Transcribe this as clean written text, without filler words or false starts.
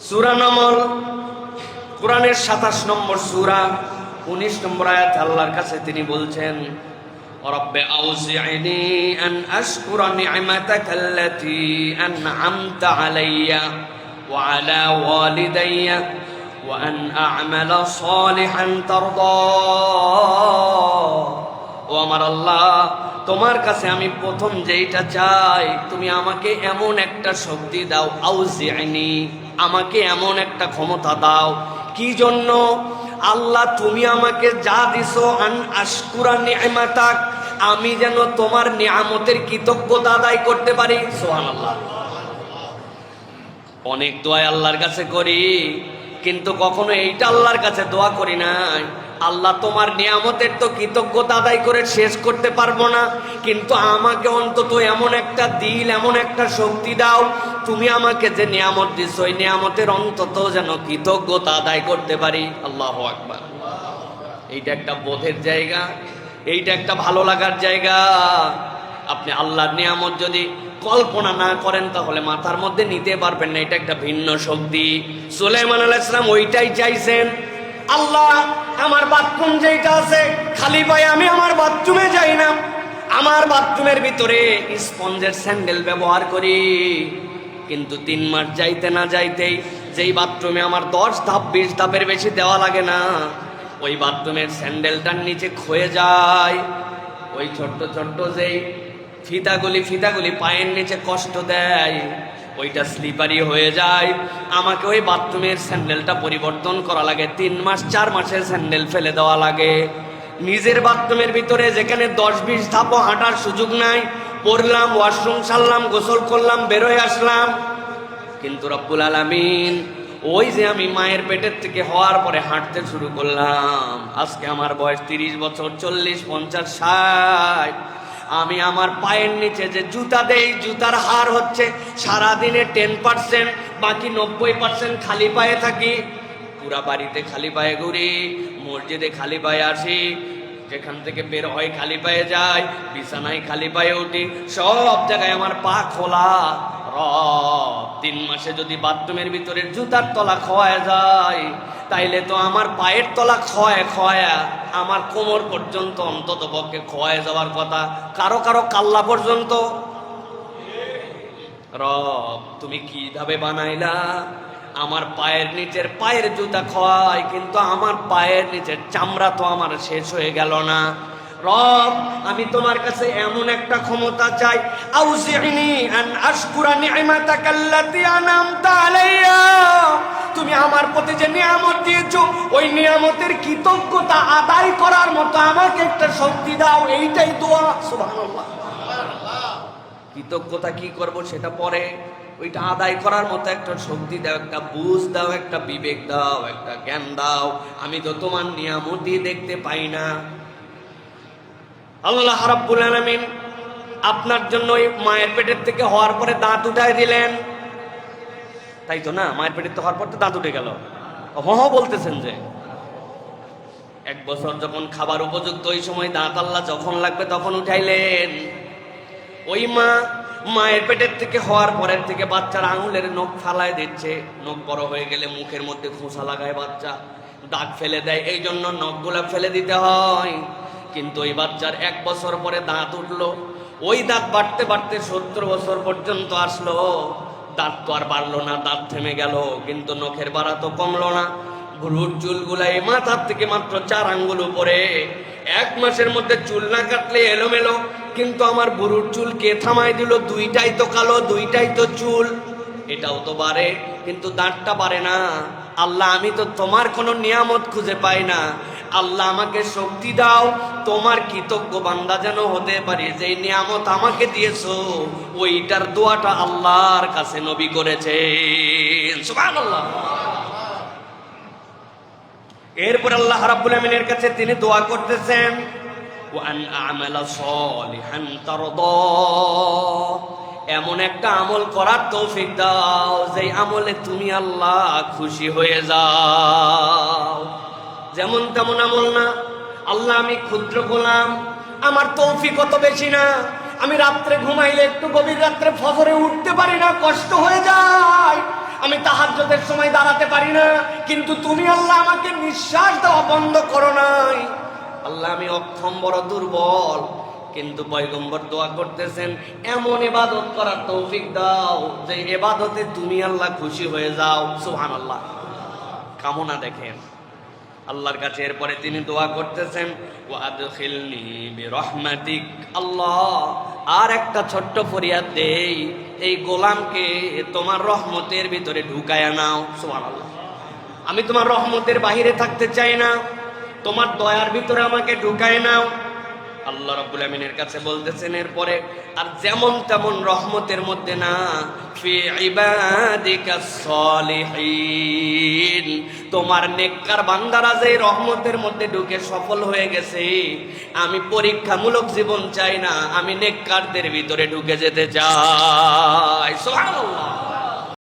সূরা নামল কোরআনের ২৭ নম্বর সূরা ১৯ নম্বর আয়াত আল্লাহর কাছে তিনি বলছেন, রব্বে আউজি'নি আন আশকুরা নি'মাতাকাল্লাতী আন'আমতা আলাইয়া ওয়া আলা ওয়ালিদাইয়া ওয়া আন আ'মালা সালিহান তারদা। ও আমার আল্লাহ, তোমার কাছে আমি প্রথম যেইটা চাই, তুমি আমাকে এমন একটা শক্তি দাও, আউজি'নি, আমাকে এমন একটা ক্ষমতা দাও। কি জন্য? আল্লাহ তুমি আমাকে যা দিছো, আন আশকুরা নি'মাতাক, আমি যেন তোমার নিয়ামতের কৃতজ্ঞতা আদায় করতে পারি। সুবহানাল্লাহ। অনেক দোয়া আল্লাহর কাছে করি, কিন্তু কখনো এইটা আল্লাহর কাছে দোয়া করি নাই, আল্লাহ তোমার নিয়ামতের তো কৃতজ্ঞতা আদায় করে শেষ করতে পারবো না, কিন্তু আমাকে অন্তত এমন একটা দিল, এমন একটা শক্তি দাও, তুমি আমাকে যে নিয়ামত দিছো ওই নিয়ামতের অন্তত যেন কৃতজ্ঞতা আদায় করতে পারি। আল্লাহু আকবার। এইটা একটা বোধের জায়গা, এইটা একটা ভালো লাগার জায়গা। আপনি আল্লাহর নিয়ামত যদি কল্পনা না করেন তাহলে মাথার মধ্যে নিতে পারবেন না, এটা একটা ভিন্ন শক্তি। সুলাইমান আলাইহিস সালাম ওইটাই চাইছেন, আল্লাহ আমার বাথরুম যেটা আছে খালি পায়ে আমি আমার বাথরুমে যাই না, আমার বাথরুমের ভিতরে স্পঞ্জের স্যান্ডেল ব্যবহার করি, কিন্তু ৩ মাস যাইতে না যাইতেই যেই বাথরুমে আমার 10 ধাপ 20 ধাপের বেশি দেওয়া লাগে না, ওই বাথরুমের স্যান্ডেলটার নিচে ক্ষয়ে যায়। ওই ছোট্ট ছোট্ট যেই ফিতাগুলি পায়ের নিচে কষ্ট দেয়, ওইটা স্লিপারি হয়ে যায়। আমাকে ওই বাথরুমের স্যান্ডেলটা পরিবর্তন করা লাগে, 3 মাস 4 মাসের স্যান্ডেল ফেলে দেওয়া লাগে। নিজের বাথরুমের ভিতরে যেখানে 10-20 ধাপও হাঁটার সুযোগ নাই, পড়লাম, ওয়াশরুম সারলাম, গোসল করলাম, বেরোয় আসলাম। কিন্তু রব্বুল আলামিন ওই যে আমি মায়ের পেটের থেকে হওয়ার পরে হাঁটতে শুরু করলাম, আজকে আমার বয়স 30 বছর, 40, 50, 60, আমি আমার পায়ের নিচে যে জুতা দেই, জুতার হার হচ্ছে সারাদিনে 10%, বাকি 90% খালি পায়ে থাকি। পুরা বাড়িতে খালি পায়ে ঘুরি, মসজিদে খালি পায়ে আসি, যেখান থেকে বের হয় খালি পায়ে যাই, বিছানায় খালি পায়ে উঠি, সব জায়গায় আমার পা খোলা। রব 3 মাসে যদি বাথরুমের ভিতরে জুতার তলা খোয়া যায়, তাইলে তো আমার পায়ের তলা খোয়া আমার কোমর পর্যন্ত অন্তত পক্ষে খোয়া যাওয়ার কথা, কারো কারো কাল্লা পর্যন্ত। রব তুমি কিভাবে বানাইলা? আমার পায়ের নিচের পায়ের জুতা খোয়ায়, কিন্তু আমার পায়ের নিচের চামড়া তো আমার শেষ হয়ে গেল না। রব আমি তোমার কাছে এমন একটা ক্ষমতা চাই, আউজি'নি আন আশকুরা নি'মাতাকাল্লাতী আন'আমতা আলাইয়া, তুমি আমার প্রতি যে নিয়ামত দিয়েছো ওই নিয়ামতের কৃতজ্ঞতা আদায় করার মতো আমাকে একটা শক্তি দাও। এইটাই দোয়া। সুবহানাল্লাহ। কৃতজ্ঞতা কি করব সেটা পরে, ওইটা আদায় করার মতো একটা শক্তি দাও, একটা বুঝ দাও, একটা বিবেক দাও, একটা জ্ঞান দাও। আমি তো তোমার নিয়ামতই দেখতে পাই না। আল্লাহ রাব্বুল আলামিন আপনার জন্য ওই মায়ের পেটের থেকে হওয়ার পরে দাঁত উঠায় দিলেন, তাই তো না? মায়ের পেটের থেকে হওয়ার পর তো দাঁত উঠে গেল, বলতেছেন যে 1 বছর যখন খাবার উপযুক্ত, ওই সময় দাঁত আল্লাহ যখন লাগবে তখন উঠাইলেন। ওই মায়ের পেটের থেকে হওয়ার পরের থেকে বাচ্চার আঙুলের নখ ফালায় দিচ্ছে, নখ বড় হয়ে গেলে মুখের মধ্যে খোসা লাগায় বাচ্চা, দাঁত ফেলে দেয়, এই জন্য নখগুলা ফেলে দিতে হয়। কিন্তু ওই বাচ্চার 1 বছর পরে দাঁত উঠলো, ওই দাঁত বাড়তে বাড়তে 70 বছর পর্যন্ত আসলো, দাঁত তো আর বাড়লো না, দাঁত থেমে গেল, কিন্তু নখের বাড়া তো কমলো না। ভ্রুর চুলগুলা এই মাথার থেকে মাত্র 4 আঙ্গুল উপরে, 1 মাসের মধ্যে চুল না কাটলে এলোমেলো, কিন্তু আমার ভ্রুর চুল কে থামাই দিল? 2টাই তো কালো, 2টাই তো চুল, এটাও তো বাড়ে, কিন্তু দাঁতটা বাড়ে না। আল্লাহ আমি তো তোমার কোনো নিয়ামত খুঁজে পাই না, আল্লাহ আমাকে শক্তি দাও, তোমার কৃতজ্ঞ বান্দা যেন হতে পারি, যে নিয়ামত আমাকে দিয়েছো ওইটার দোয়াটা আল্লাহর কাছে নবী করেছেন। সুবহানাল্লাহ। এরপর আল্লাহ রাব্বুল আমিনের কাছে তিনি দোয়া করতেছেন, ওয়া আন আ'মালা সালিহান তারদা, এমন একটা আমল করার তৌফিক দাও যেই আমলে তুমি আল্লাহ খুশি হয়ে যাও। যেমন তেমন আমল না, আল্লাহ আমি ক্ষুদ্র গোলাম, আমার তৌফিক অত বেশি না, আমি রাত্রে ঘুমাইলে একটু গভীর রাত্রে ফজরে উঠতে পারি না, কষ্ট হয়ে যায়, আমি তাহাজ্জুদের সময় দাঁড়াতে পারি না, কিন্তু তুমি আল্লাহ আমাকে নিঃশ্বাস দেওয়া বন্ধ করো নাই। আল্লাহ আমি অক্ষম, বড় দুর্বল, কিন্তু পয়গম্বর দোয়া করতেছেন এমন ইবাদত করার তৌফিক দাও যে ইবাদতে তুমি আল্লাহ খুশি হয়ে যাও। সুবহানাল্লাহ, কামনা দেখেন আল্লাহর কাছে। এরপরে তিনি দোয়া করতেছেন ওয়াদখিলনি বিরহমাতিক। আল্লাহ আর একটা ছোট্ট ফরিয়াদ দেই, এই গোলামকে তোমার রহমতের ভিতরে ঢুকায়া নাও। সুবহানাল্লাহ, আমি তোমার রহমতের বাহিরে থাকতে চাই না, তোমার দয়ার ভিতরে আমাকে ঢুকায় নাও। আল্লাহ রাব্বুল আমিনের কাছে বলতেছেন এরপরে, আর যেমন তেমন রহমতের মধ্যে না, ফি ইবাদিকাস সলিহিন, তোমার নেককার বান্দারা যে রহমতের মধ্যে ঢুকে সফল হয়ে গেছে, আমি পরীক্ষামূলক জীবন চাই না, আমি নেককারদের ভিতরে ঢুকে যেতে চাই। সুবহানাল্লাহ।